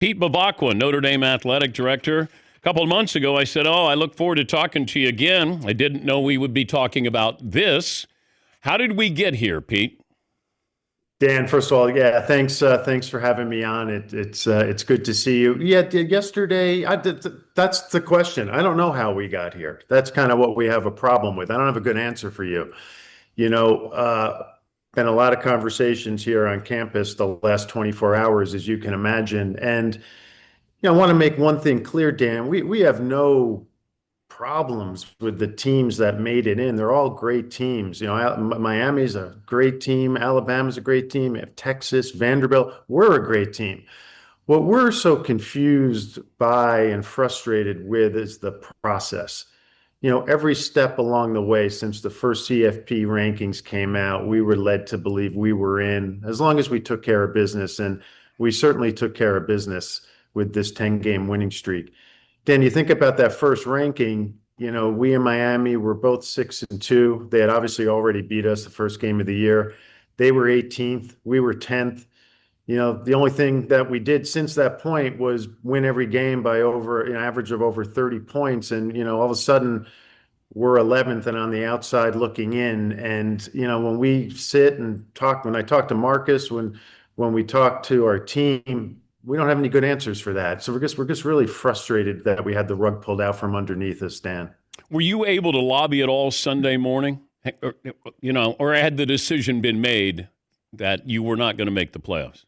Pete Bevacqua, Notre Dame athletic director. A couple of months ago, I said, I look forward to talking to you again. I didn't know we would be talking about this. How did we get here, Pete? Dan, first of all, yeah, thanks for having me on. It's good to see you. Yeah, yesterday, that's the question. I don't know how we got here. That's kind of what we have a problem with. I don't have a good answer for you. You know, been a lot of conversations here on campus the last 24 hours, as you can imagine. And I want to make one thing clear, Dan. We have no problems with the teams that made it in. They're all great teams. Miami's a great team. Alabama's a great team. Texas, Vanderbilt, we're a great team. What we're so confused by and frustrated with is the process. Every step along the way since the first CFP rankings came out, we were led to believe we were in, as long as we took care of business. And we certainly took care of business with this 10-game winning streak. Dan, you think about that first ranking, we in Miami were both 6-2. They had obviously already beat us the first game of the year. They were 18th. We were 10th. The only thing that we did since that point was win every game by over an average of over 30 points. And, all of a sudden we're 11th and on the outside looking in. And, when we sit and talk, when I talk to Marcus, when we talk to our team, we don't have any good answers for that. So we're just really frustrated that we had the rug pulled out from underneath us, Dan. Were you able to lobby at all Sunday morning? Or had the decision been made that you were not going to make the playoffs?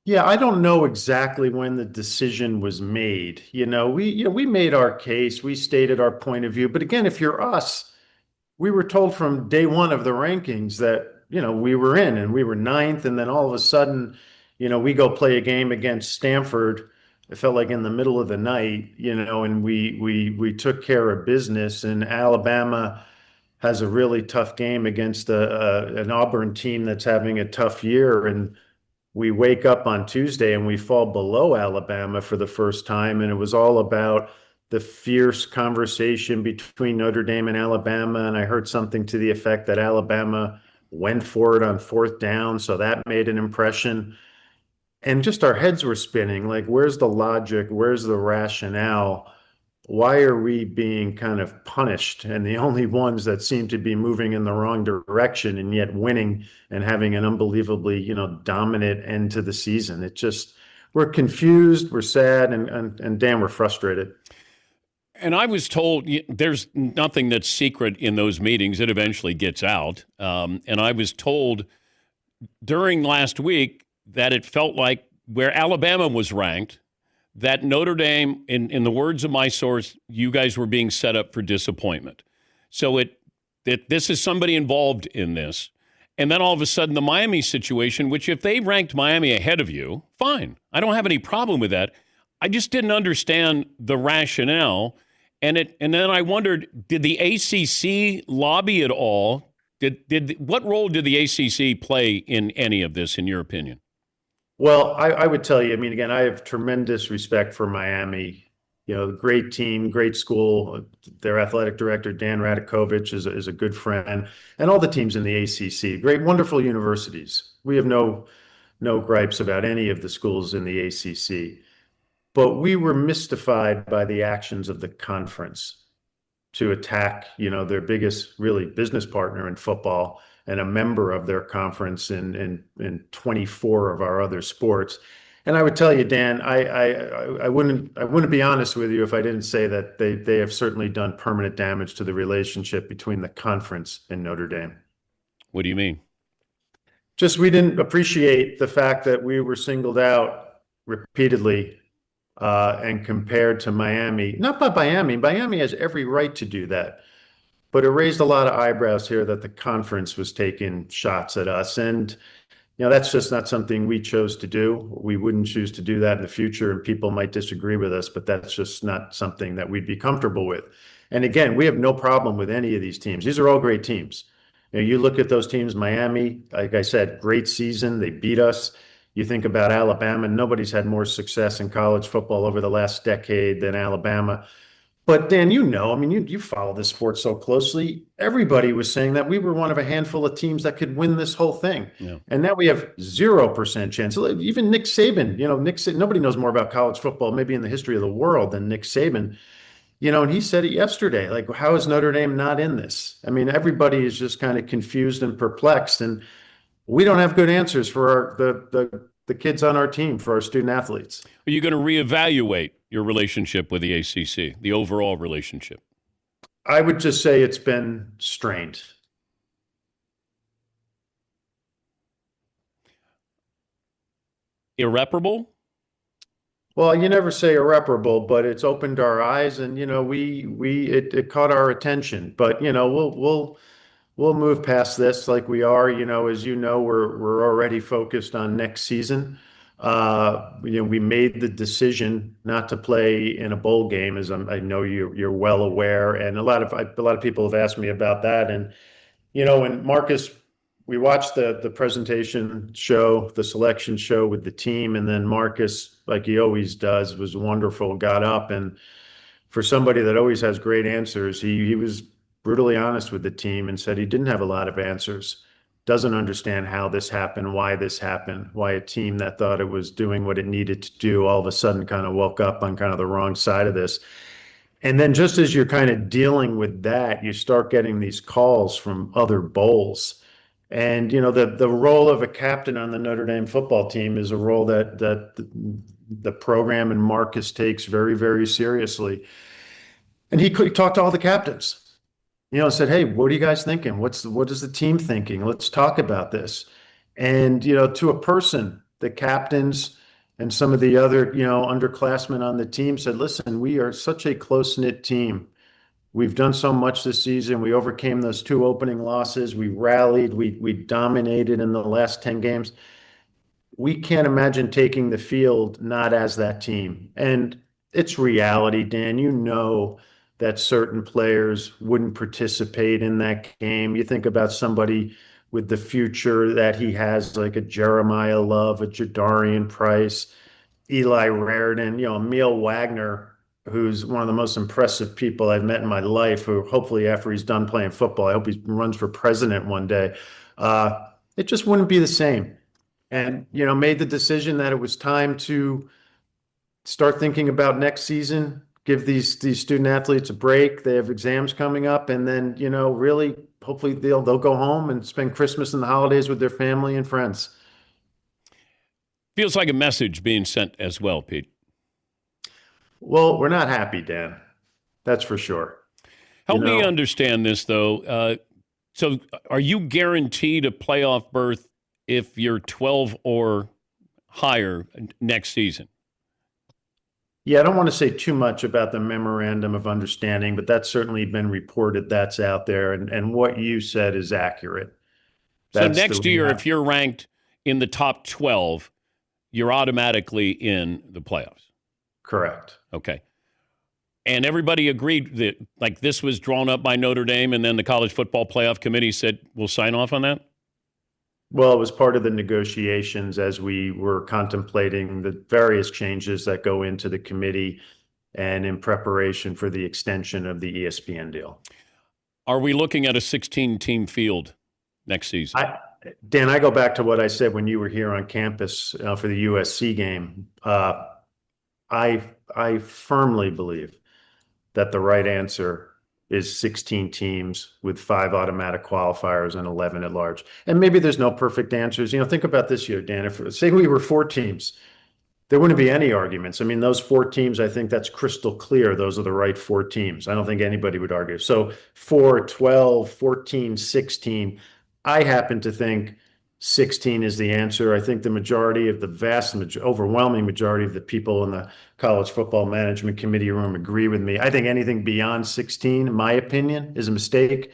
Yeah, I don't know exactly when the decision was made. We made our case, we stated our point of view. But again, if you're us, we were told from day one of the rankings that, we were in and we were ninth. And then all of a sudden, we go play a game against Stanford. It felt like in the middle of the night, and we took care of business. And Alabama has a really tough game against an Auburn team that's having a tough year. And we wake up on Tuesday and we fall below Alabama for the first time. And it was all about the fierce conversation between Notre Dame and Alabama. And I heard something to the effect that Alabama went for it on fourth down. So that made an impression. And just our heads were spinning. Like, where's the logic? Where's the rationale? Why are we being kind of punished and the only ones that seem to be moving in the wrong direction and yet winning and having an unbelievably, dominant end to the season? We're confused, we're sad, and damn, we're frustrated. And I was told there's nothing that's secret in those meetings. It eventually gets out. And I was told during last week that it felt like where Alabama was ranked, that Notre Dame, in the words of my source, you guys were being set up for disappointment. So that this is somebody involved in this. And then all of a sudden the Miami situation, which if they ranked Miami ahead of you, fine. I don't have any problem with that. I just didn't understand the rationale. And then I wondered, did the ACC lobby at all? What role did the ACC play in any of this, in your opinion? Well, I would tell you, again, I have tremendous respect for Miami. Great team, great school. Their athletic director, Dan Radakovich, is a good friend, and all the teams in the ACC, great, wonderful universities. We have no gripes about any of the schools in the ACC, but we were mystified by the actions of the conference to attack, their biggest really business partner in football and a member of their conference in 24 of our other sports. And I would tell you, Dan, I wouldn't be honest with you if I didn't say that they have certainly done permanent damage to the relationship between the conference and Notre Dame. What do you mean? Just we didn't appreciate the fact that we were singled out repeatedly and compared to Miami. Not by Miami. Miami has every right to do that. But it raised a lot of eyebrows here that the conference was taking shots at us. And, that's just not something we chose to do. We wouldn't choose to do that in the future, and people might disagree with us, but that's just not something that we'd be comfortable with. And again, we have no problem with any of these teams. These are all great teams. You look at those teams, Miami, like I said, great season. They beat us. You think about Alabama, nobody's had more success in college football over the last decade than Alabama. But Dan, I mean, you follow this sport so closely. Everybody was saying that we were one of a handful of teams that could win this whole thing. Yeah. And now we have 0% chance. Even Nick Saban, nobody knows more about college football, maybe in the history of the world than Nick Saban. And he said it yesterday, like, how is Notre Dame not in this? I mean, everybody is just kind of confused and perplexed, and we don't have good answers for the kids on our team, for our student athletes. Are you going to reevaluate your relationship with the ACC, the overall relationship? I would just say it's been strained. Irreparable? Well, you never say irreparable, but it's opened our eyes, and it caught our attention. But we'll move past this like we are. As we're already focused on next season. We made the decision not to play in a bowl game, as I know you're well aware, and a lot of people have asked me about that. And when Marcus, we watched the presentation show, the selection show with the team, and then Marcus, like he always does, was wonderful, got up, and for somebody that always has great answers, he was brutally honest with the team and said he didn't have a lot of answers, doesn't understand how this happened, why a team that thought it was doing what it needed to do all of a sudden kind of woke up on kind of the wrong side of this. And then just as you're kind of dealing with that, you start getting these calls from other bowls. And the role of a captain on the Notre Dame football team is a role that the program and Marcus takes very, very seriously. And he talked to all the captains, said, "Hey, what are you guys thinking? What is the team thinking? Let's talk about this." And to a person, the captains and some of the other underclassmen on the team said, "Listen, we are such a close-knit team. We've done so much this season. We overcame those two opening losses. We rallied. We dominated in the last 10 games. We can't imagine taking the field not as that team." And it's reality, Dan. That certain players wouldn't participate in that game. You think about somebody with the future that he has, like a Jeremiah Love, a Jadarian Price, Eli Raridan, Emil Wagner, who's one of the most impressive people I've met in my life, who hopefully after he's done playing football, I hope he runs for president one day. It just wouldn't be the same. And, made the decision that it was time to start thinking about next season, give these student athletes a break. They have exams coming up, and then, really, hopefully they'll go home and spend Christmas and the holidays with their family and friends. Feels like a message being sent as well, Pete. Well, we're not happy, Dan. That's for sure. Help me understand this, though. So are you guaranteed a playoff berth if you're 12 or higher next season? Yeah, I don't want to say too much about the memorandum of understanding, but that's certainly been reported. That's out there. And what you said is accurate. So next year, if you're ranked in the top 12, you're automatically in the playoffs. Correct. Okay. And everybody agreed that, like, this was drawn up by Notre Dame, and then the College Football Playoff Committee said, we'll sign off on that? Well, it was part of the negotiations as we were contemplating the various changes that go into the committee and in preparation for the extension of the ESPN deal. Are we looking at a 16-team field next season? Dan, I go back to what I said when you were here on campus for the USC game. I firmly believe that the right answer is 16 teams with 5 automatic qualifiers and 11 at large. And maybe there's no perfect answers. Think about this year, Dan. If say we were 4 teams, there wouldn't be any arguments. I mean, those 4 teams, I think that's crystal clear. Those are the right 4 teams. I don't think anybody would argue. So 4, 12, 14, 16. I happen to think 16 is the answer. I think the overwhelming majority of the people in the College Football Management Committee room agree with me. I think anything beyond 16, in my opinion, is a mistake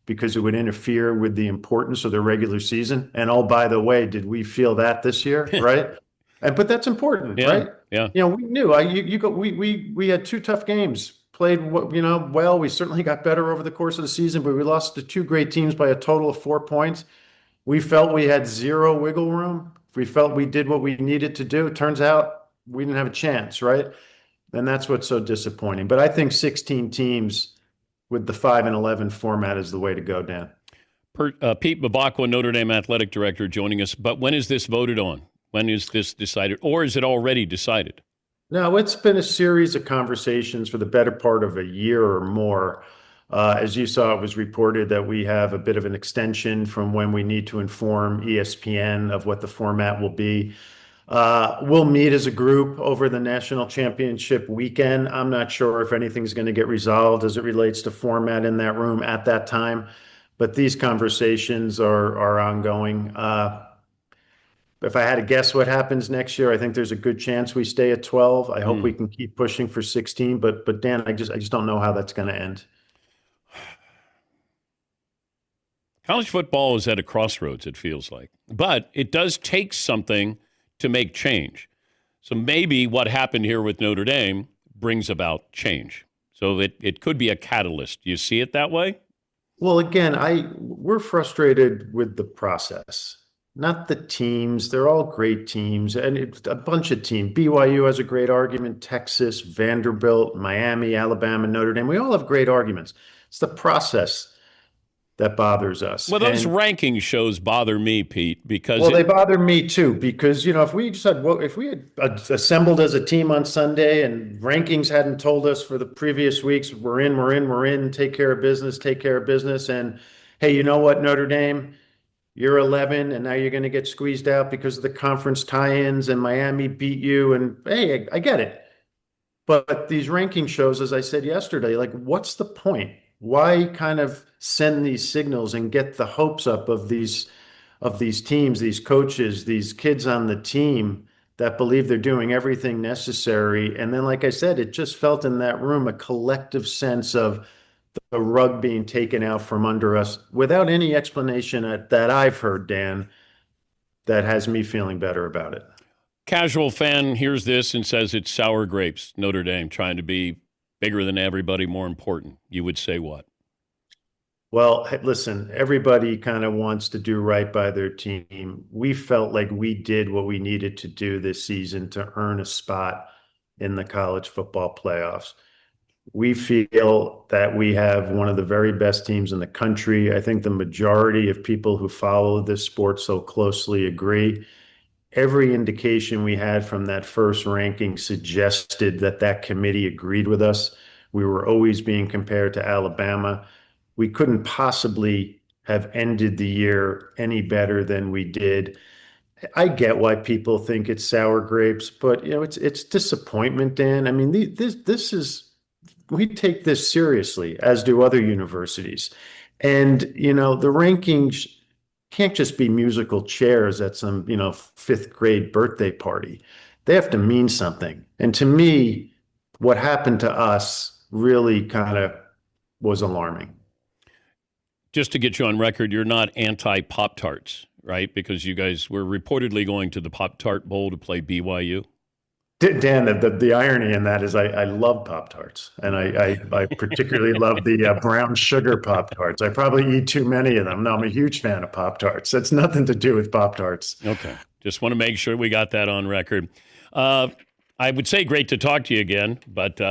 because it would interfere with the importance of the regular season. And oh, by the way, did we feel that this year, right? But that's important, right? Yeah. We knew. We had 2 tough games. Played well. We certainly got better over the course of the season, but we lost to 2 great teams by a total of 4 points. We felt we had 0 wiggle room. We felt we did what we needed to do. It turns out we didn't have a chance, right? And that's what's so disappointing. But I think 16 teams with the 5-11 format is the way to go, Dan. Pete Bevacqua, Notre Dame athletic director, joining us. But when is this voted on? When is this decided? Or is it already decided? No, it's been a series of conversations for the better part of a year or more. As you saw, it was reported that we have a bit of an extension from when we need to inform ESPN of what the format will be. We'll meet as a group over the national championship weekend. I'm not sure if anything's going to get resolved as it relates to format in that room at that time, but these conversations are ongoing. If I had to guess what happens next year, I think there's a good chance we stay at 12. I hope we can keep pushing for 16, but Dan, I just don't know how that's going to end. College football is at a crossroads, it feels like. But it does take something to make change. So maybe what happened here with Notre Dame brings about change. So it could be a catalyst. Do you see it that way? Well, again, we're frustrated with the process, not the teams. They're all great teams, and it's a bunch of teams. BYU has a great argument. Texas, Vanderbilt, Miami, Alabama, Notre Dame. We all have great arguments. It's the process that bothers us. Well, those ranking shows bother me, Pete, because they bother me too. Because if we said, well, if we had assembled as a team on Sunday and rankings hadn't told us for the previous weeks, we're in, take care of business, and hey, you know what, Notre Dame, you're 11, and now you're going to get squeezed out because of the conference tie-ins, and Miami beat you, and hey, I get it. But these ranking shows, as I said yesterday, like, what's the point? Why kind of send these signals and get the hopes up of these teams, these coaches, these kids on the team that believe they're doing everything necessary? And then, like I said, it just felt in that room a collective sense of the rug being taken out from under us without any explanation that I've heard, Dan, that has me feeling better about it. Casual fan hears this and says it's sour grapes, Notre Dame trying to be bigger than everybody, more important. You would say what? Well, listen, everybody kind of wants to do right by their team. We felt like we did what we needed to do this season to earn a spot in the college football playoffs. We feel that we have one of the very best teams in the country. I think the majority of people who follow this sport so closely agree. Every indication we had from that first ranking suggested that committee agreed with us. We were always being compared to Alabama. We couldn't possibly have ended the year any better than we did. I get why people think it's sour grapes, but it's disappointment, Dan. I mean, this is, we take this seriously, as do other universities. And the rankings can't just be musical chairs at some, fifth grade birthday party. They have to mean something. And to me, what happened to us really kind of was alarming. Just to get you on record, you're not anti-Pop-Tarts, right? Because you guys were reportedly going to the Pop-Tart Bowl to play BYU. Dan, the irony in that is I love Pop-Tarts, and I particularly love the brown sugar Pop-Tarts. I probably eat too many of them. No, I'm a huge fan of Pop-Tarts. That's nothing to do with Pop-Tarts. Okay. Just want to make sure we got that on record. I would say great to talk to you again, but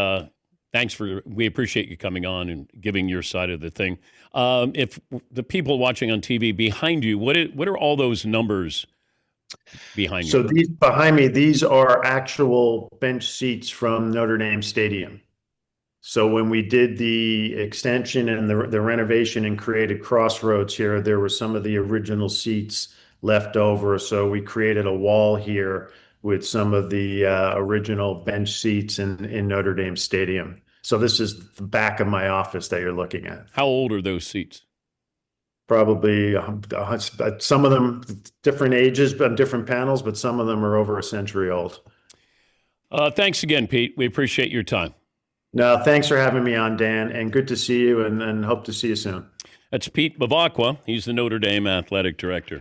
we appreciate you coming on and giving your side of the thing. If the people watching on TV behind you, what are all those numbers behind you? So these behind me, these are actual bench seats from Notre Dame Stadium. So when we did the extension and the renovation and created Crossroads here, there were some of the original seats left over. So we created a wall here with some of the original bench seats in Notre Dame Stadium. So this is the back of my office that you're looking at. How old are those seats? Probably some of them different ages, but different panels, but some of them are over a century old. Thanks again, Pete. We appreciate your time. No, thanks for having me on, Dan, and good to see you and hope to see you soon. That's Pete Bevacqua. He's the Notre Dame athletic director.